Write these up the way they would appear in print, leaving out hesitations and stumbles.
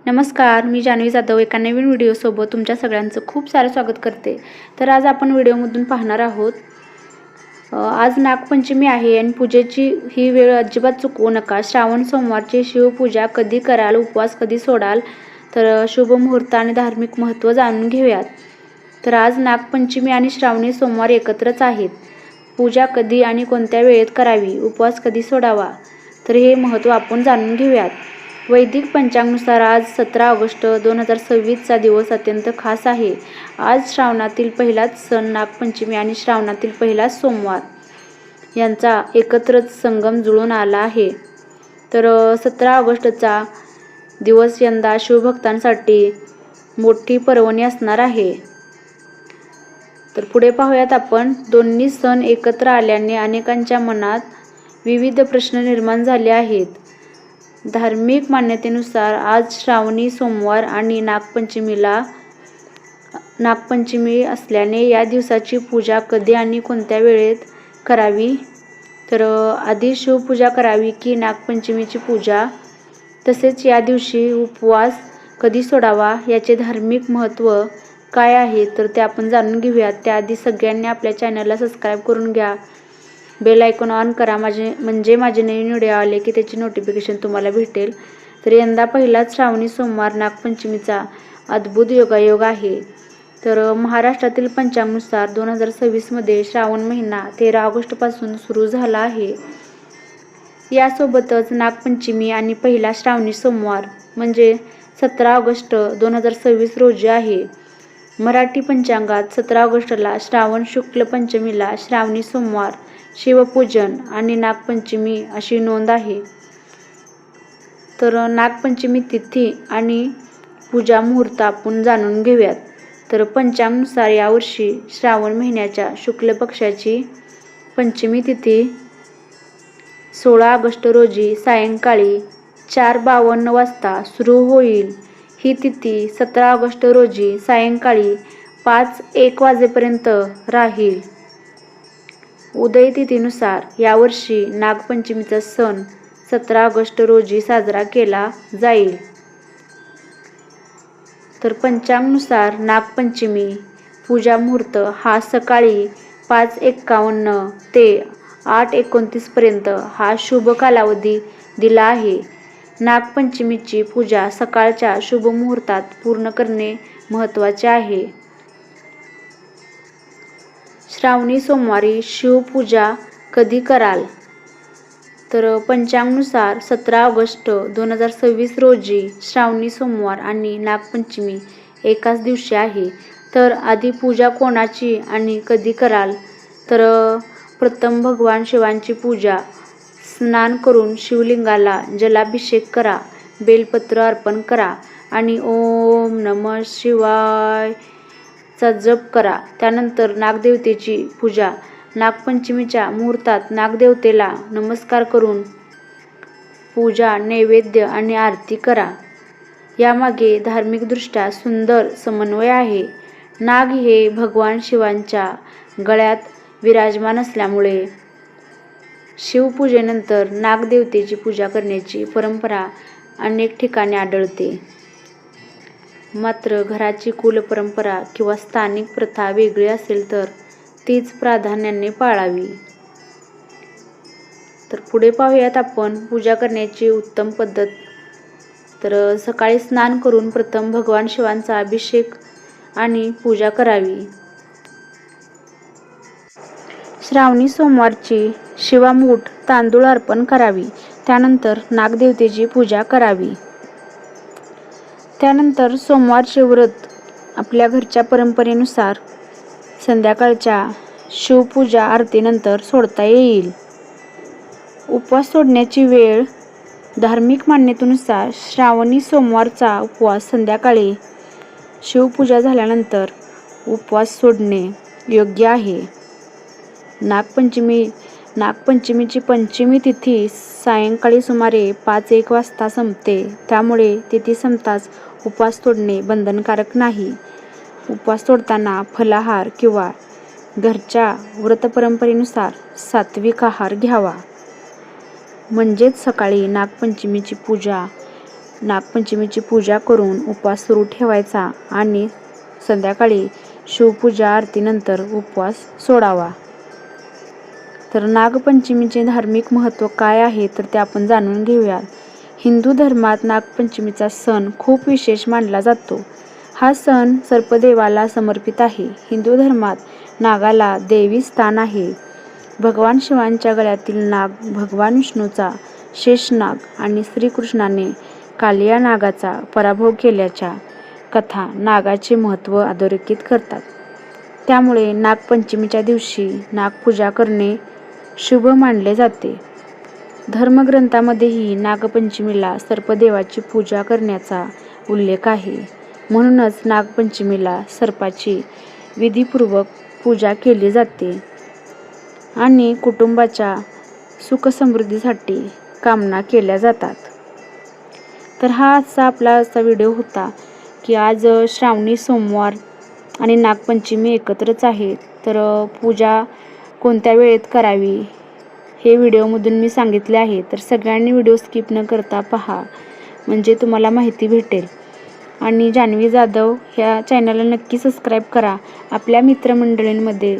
नमस्कार, मी जान्हवी जाधव एका नवीन व्हिडिओसोबत तुमच्या सगळ्यांचं खूप सारं स्वागत करते. तर आज आपण व्हिडिओमधून पाहणार आहोत. आज नागपंचमी आहे आणि पूजेची ही वेळ अजिबात चुकवू नका. श्रावण सोमवारची शिवपूजा कधी कराल, उपवास कधी सोडाल, तर शुभ मुहूर्त आणि धार्मिक महत्त्व जाणून घेऊयात. तर आज नागपंचमी आणि श्रावणी सोमवार एकत्रच आहेत. पूजा कधी आणि कोणत्या वेळेत करावी, उपवास कधी सोडावा, तर हे महत्त्व आपण जाणून घेऊयात. वैदिक पंचांगानुसार आज 17 ऑगस्ट 2026चा दिवस अत्यंत खास आहे. आज श्रावणातील पहिलाच सण नागपंचमी आणि श्रावणातील पहिलाच सोमवार यांचा एकत्रच संगम जुळून आला आहे. तर 17 ऑगस्टचा दिवस यंदा शिवभक्तांसाठी मोठी पर्वणी असणार आहे. तर पुढे पाहूयात आपण. दोन्ही सण एकत्र आल्याने अनेकांच्या मनात विविध प्रश्न निर्माण झाले आहेत. धार्मिक मान्यतेनुसार आज श्रावणी सोमवार आणि नागपंचमी असल्याने या दिवसाची पूजा कधी आणि कोणत्या वेळेत करावी, तर आधी शिवपूजा करावी की नागपंचमीची पूजा, तसेच या दिवशी उपवास कधी सोडावा, याचे धार्मिक महत्त्व काय आहे, तर ते आपण जाणून घेऊयात. त्याआधी सगळ्यांनी आपल्या चॅनलला सबस्क्राईब करून घ्या. बेल आयकॉन ऑन करा म्हणजे माझे नवीन व्हिडिओ आले की त्याची नोटिफिकेशन तुम्हाला भेटेल. तर यंदा पहिलाच श्रावणी सोमवार नागपंचमीचा अद्भुत योगायोग आहे. तर महाराष्ट्रातील पंचांगानुसार 2026मध्ये श्रावण महिना 13 ऑगस्टपासून सुरू झाला आहे. यासोबतच नागपंचमी आणि पहिला श्रावणी सोमवार म्हणजे 17 ऑगस्ट 2026 रोजी आहे. मराठी पंचांगात 17 ऑगस्टला श्रावण शुक्ल पंचमीला श्रावणी सोमवार, शिवपूजन आणि नागपंचमी अशी नोंद आहे. तर नागपंचमी तिथी आणि पूजा मुहूर्त आपण जाणून घेऊयात. तर पंचांगानुसार यावर्षी श्रावण महिन्याच्या शुक्ल पक्षाची पंचमी तिथी 16 ऑगस्ट रोजी सायंकाळी 4:52 वाजता सुरू होईल. ही तिथी 17 ऑगस्ट रोजी सायंकाळी 5:01 वाजेपर्यंत राहील. उदय तिथीनुसार यावर्षी नागपंचमीचा सण 17 ऑगस्ट रोजी साजरा केला जाईल. तर पंचांगानुसार नागपंचमी पूजा मुहूर्त हा सकाळी 5:51 ते 8:29 पर्यंत हा शुभ कालावधी दिला आहे. नागपंचमीची पूजा सकाळच्या शुभ मुहूर्तात पूर्ण करणे महत्त्वाचे आहे. श्रावणी सोमवारी शिवपूजा कधी कराल, तर पंचांगानुसार 17 ऑगस्ट 2026 रोजी श्रावणी सोमवार आणि नागपंचमी एकाच दिवशी आहे. तर आधी पूजा कोणाची आणि कधी कराल, तर प्रथम भगवान शिवांची पूजा. स्नान करून शिवलिंगाला जलाभिषेक करा, बेलपत्र अर्पण करा आणि ओम नमः शिवाय चा जप करा. त्यानंतर नागदेवतेची पूजा. नागपंचमीच्या मुहूर्तात नागदेवतेला नमस्कार करून पूजा, नैवेद्य आणि आरती करा. यामागे धार्मिकदृष्ट्या सुंदर समन्वय आहे. नाग हे भगवान शिवांच्या गळ्यात विराजमान असल्यामुळे शिवपूजेनंतर नागदेवतेची पूजा करण्याची परंपरा अनेक ठिकाणी आढळते. मात्र घराची कुलपरंपरा किंवा स्थानिक प्रथा वेगळी असेल तर तीच प्राधान्याने पाळावी. तर पुढे पाहूयात आपण पूजा करण्याची उत्तम पद्धत. तर सकाळी स्नान करून प्रथम भगवान शिवांचा अभिषेक आणि पूजा करावी. श्रावणी सोमवारची शिवामूठ तांदूळ अर्पण करावी. त्यानंतर नागदेवतेची पूजा करावी. त्यानंतर सोमवारचे व्रत आपल्या घरच्या परंपरेनुसार संध्याकाळच्या शिवपूजा आरतीनंतर सोडता येईल. उपवास सोडण्याची वेळ. धार्मिक मान्यतेनुसार श्रावणी सोमवारचा उपवास संध्याकाळी शिवपूजा झाल्यानंतर उपवास सोडणे योग्य आहे. नागपंचमीची पंचमी तिथी सायंकाळी सुमारे 5:01 वाजता संपते. त्यामुळे तिथी संपताच उपवास सोडणे बंधनकारक नाही. उपवास सोडताना फलाहार किंवा घरच्या व्रतपरंपरेनुसार सात्विक आहार घ्यावा. म्हणजेच सकाळी नागपंचमीची पूजा नागपंचमीची पूजा करून उपवास सुरू ठेवायचा आणि संध्याकाळी शिवपूजा आरतीनंतर उपवास सोडावा. तर नागपंचमीचे धार्मिक महत्त्व काय आहे तर ते आपण जाणून घेऊया. हिंदू धर्मात नागपंचमीचा सण खूप विशेष मानला जातो. हा सण सर्पदेवाला समर्पित आहे. हिंदू धर्मात नागाला देवी स्थान आहे. भगवान शिवांच्या गळ्यातील नाग भगवान विष्णूचा शेषनाग आणि श्रीकृष्णाने कालिया नागाचा पराभव केल्याच्या कथा नागाचे महत्त्व अधोरेखित करतात. त्यामुळे नागपंचमीच्या दिवशी नागपूजा करणे शुभ मानले जाते. धर्मग्रंथामध्येही नागपंचमीला सर्पदेवाची पूजा करण्याचा उल्लेख आहे. म्हणूनच नागपंचमीला सर्पाची विधीपूर्वक पूजा केली जाते आणि कुटुंबाच्या सुखसमृद्धीसाठी कामना केल्या जातात. तर हा आपला व्हिडिओ होता की आज श्रावणी सोमवार आणि नागपंचमी एकत्रच आहे. तर पूजा कोणत्या वेळेत करावी हे व्हिडिओमधून मी सांगितले आहे. तर सगळ्यांनी व्हिडिओ स्किप न करता पहा, म्हणजे तुम्हाला माहिती भेटेल. आणि जान्हवी जाधव ह्या चॅनलला नक्की सबस्क्राईब करा. आपल्या मित्रमंडळींमध्ये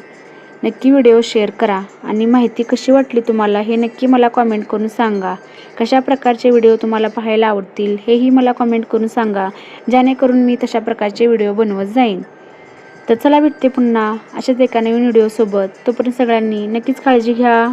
नक्की व्हिडिओ शेअर करा आणि माहिती कशी वाटली तुम्हाला हे नक्की मला कॉमेंट करून सांगा. कशा प्रकारचे व्हिडिओ तुम्हाला पाहायला आवडतील हेही मला कॉमेंट करून सांगा, जेणेकरून मी तशा प्रकारचे व्हिडिओ बनवत जाईन. तर चला भेटते पुन्हा अशाच एका नवीन व्हिडिओसोबत. तोपर्यंत सगळ्यांनी नक्कीच काळजी घ्या.